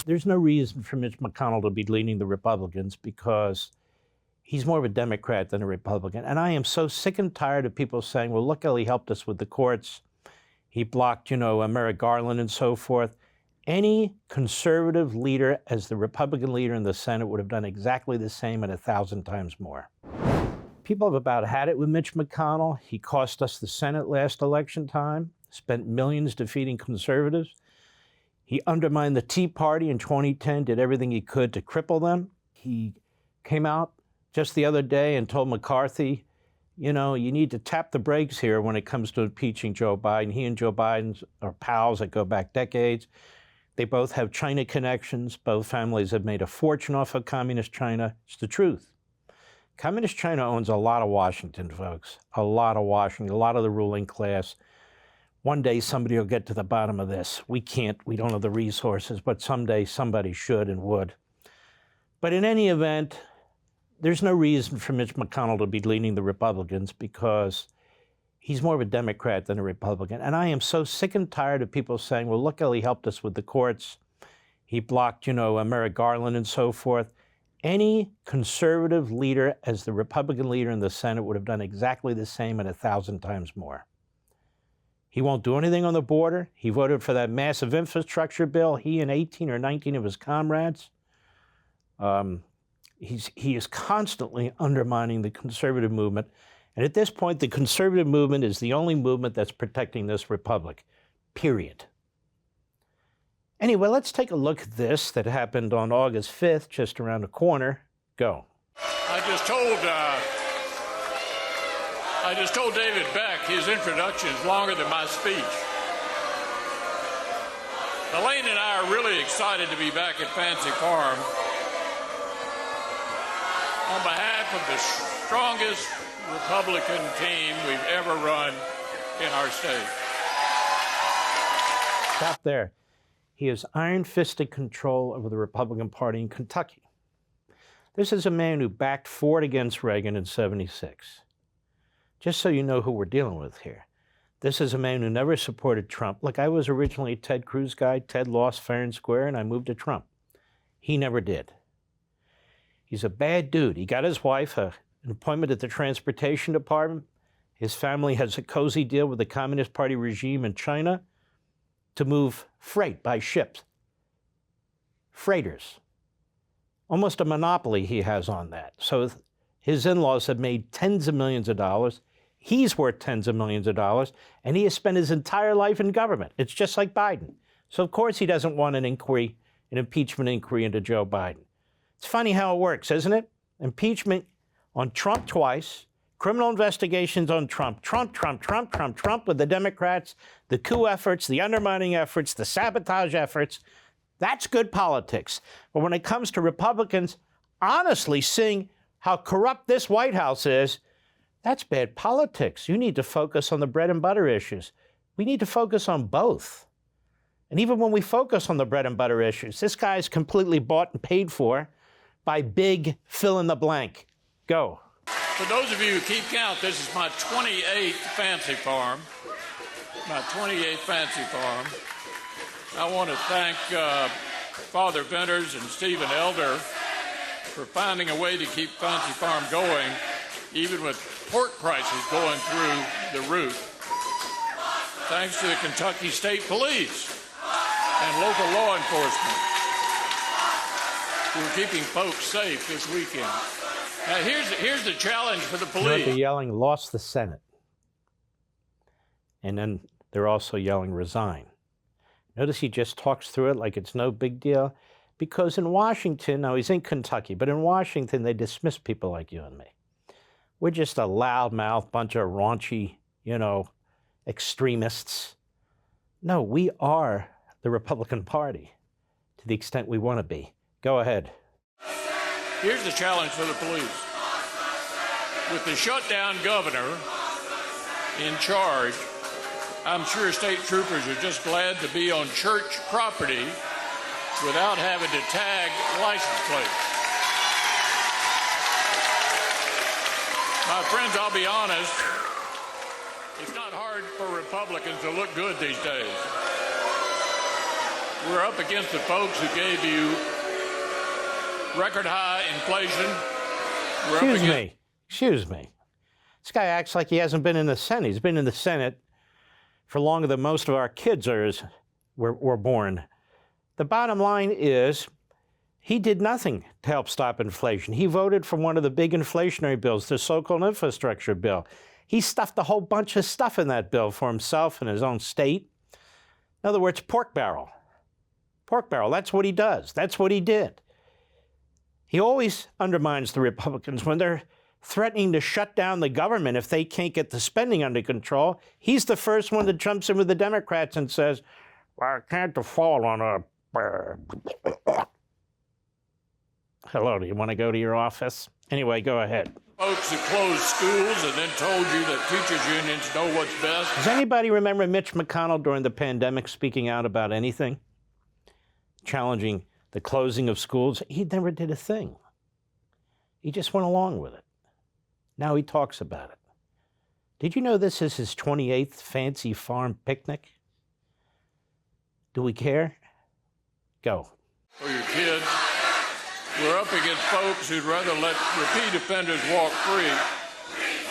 There's no reason for Mitch McConnell to be leading the Republicans because he's more of a Democrat than a Republican. And I am so sick and tired of people saying, well, look how he helped us with the courts. He blocked, Merrick Garland and so forth. Any conservative leader as the Republican leader in the Senate would have done exactly the same and 1,000 times more. People have about had it with Mitch McConnell. He cost us the Senate last election time, spent millions defeating conservatives. He undermined the Tea Party in 2010, did everything he could to cripple them. He came out just the other day and told McCarthy, you need to tap the brakes here when it comes to impeaching Joe Biden. He and Joe Biden are pals that go back decades. They both have China connections. Both families have made a fortune off of communist China. It's the truth. Communist China owns a lot of Washington, folks. A lot of Washington, a lot of the ruling class. One day somebody will get to the bottom of this. We don't have the resources, but someday somebody should and would. But in any event, there's no reason for Mitch McConnell to be leading the Republicans because he's more of a Democrat than a Republican. And I am so sick and tired of people saying, well, look how he helped us with the courts. He blocked, Merrick Garland and so forth. Any conservative leader as the Republican leader in the Senate would have done exactly the same and 1,000 times more. He won't do anything on the border. He voted for that massive infrastructure bill. He and 18 or 19 of his comrades. He is constantly undermining the conservative movement. And at this point, the conservative movement is the only movement that's protecting this republic, period. Anyway, let's take a look at this that happened on August 5th, just around the corner. Go. I just told David Beck his introduction is longer than my speech. Elaine and I are really excited to be back at Fancy Farm on behalf of the strongest Republican team we've ever run in our state. Stop there. He has iron-fisted control over the Republican Party in Kentucky. This is a man who backed Ford against Reagan in '76. Just so you know who we're dealing with here. This is a man who never supported Trump. Look, I was originally a Ted Cruz guy. Ted lost fair and square, and I moved to Trump. He never did. He's a bad dude. He got his wife an appointment at the Transportation Department. His family has a cozy deal with the Communist Party regime in China to move freight by ships. Freighters. Almost a monopoly he has on that. So his in-laws have made tens of millions of dollars. He's worth tens of millions of dollars, and he has spent his entire life in government. It's just like Biden. So of course he doesn't want an impeachment inquiry into Joe Biden. It's funny how it works, isn't it? Impeachment on Trump twice, criminal investigations on Trump with the Democrats, the coup efforts, the undermining efforts, the sabotage efforts. That's good politics. But when it comes to Republicans honestly seeing how corrupt this White House is, that's bad politics. You need to focus on the bread and butter issues. We need to focus on both. And even when we focus on the bread and butter issues, this guy is completely bought and paid for by big fill in the blank. Go. For those of you who keep count, this is my 28th Fancy Farm. My 28th Fancy Farm. I want to thank Father Venters and Stephen Elder for finding a way to keep Fancy Farm going, even with pork prices going through the roof. Thanks to the Kentucky State Police and local law enforcement who are keeping folks safe this weekend. Now, here's the challenge for the police. They're yelling, lost the Senate. And then they're also yelling, resign. Notice he just talks through it like it's no big deal. Because in Washington, now he's in Kentucky, but in Washington, they dismiss people like you and me. We're just a loudmouth bunch of raunchy, extremists. No, we are the Republican Party to the extent we want to be. Go ahead. Here's the challenge for the police. With the shutdown governor in charge, I'm sure state troopers are just glad to be on church property without having to tag license plates. My friends, I'll be honest, it's not hard for Republicans to look good these days. we're up against the folks who gave you record high inflation. Excuse me. This guy acts like he hasn't been in the Senate. He's been in the Senate for longer than most of our kids were born. The bottom line is he did nothing to help stop inflation. He voted for one of the big inflationary bills, the so-called infrastructure bill. He stuffed a whole bunch of stuff in that bill for himself and his own state. In other words, pork barrel. Pork barrel, that's what he does. That's what he did. He always undermines the Republicans when they're threatening to shut down the government if they can't get the spending under control. He's the first one that jumps in with the Democrats and says, well, I can't default on a... Hello, do you want to go to your office? Anyway, go ahead. Folks who closed schools and then told you that teachers' unions know what's best. Does anybody remember Mitch McConnell during the pandemic speaking out about anything? Challenging the closing of schools? He never did a thing. He just went along with it. Now he talks about it. Did you know this is his 28th fancy farm picnic? Do we care? Go. For your kids, we're up against folks who'd rather let repeat offenders walk free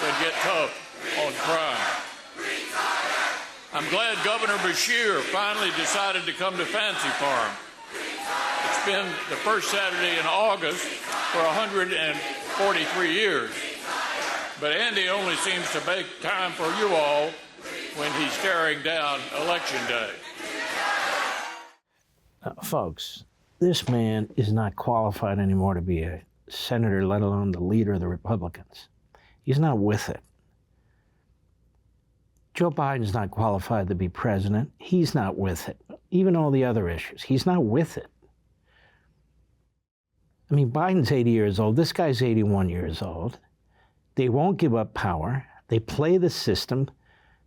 than get tough on crime. I'm glad Governor Beshear finally decided to come to Fancy Farm. It's been the first Saturday in August for 143 years. But Andy only seems to make time for you all when he's staring down Election Day. Folks, this man is not qualified anymore to be a senator, let alone the leader of the Republicans. He's not with it. Joe Biden's not qualified to be president. He's not with it. Even all the other issues, he's not with it. I mean, Biden's 80 years old. This guy's 81 years old. They won't give up power. They play the system.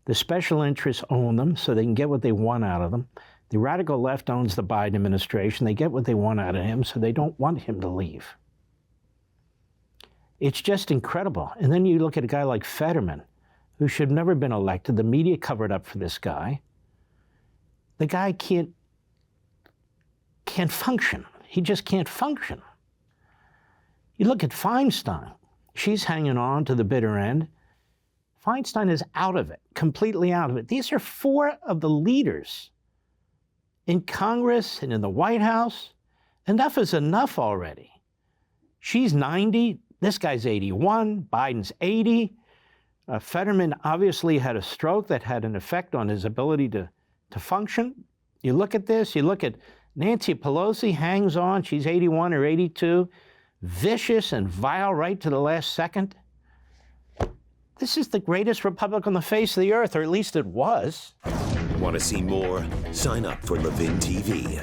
The special interests own them so they can get what they want out of them. The radical left owns the Biden administration. They get what they want out of him, so they don't want him to leave. It's just incredible. And then you look at a guy like Fetterman, who should have never been elected. The media covered up for this guy. The guy can't function. He just can't function. You look at Feinstein. She's hanging on to the bitter end. Feinstein is out of it, completely out of it. These are four of the leaders in Congress and in the White House. Enough is enough already. She's 90. This guy's 81. Biden's 80. Fetterman obviously had a stroke that had an effect on his ability to function. You look at this. You look at Nancy Pelosi hangs on. She's 81 or 82. Vicious and vile right to the last second. This is the greatest republic on the face of the earth, or at least it was. Want to see more? Sign up for Levin TV.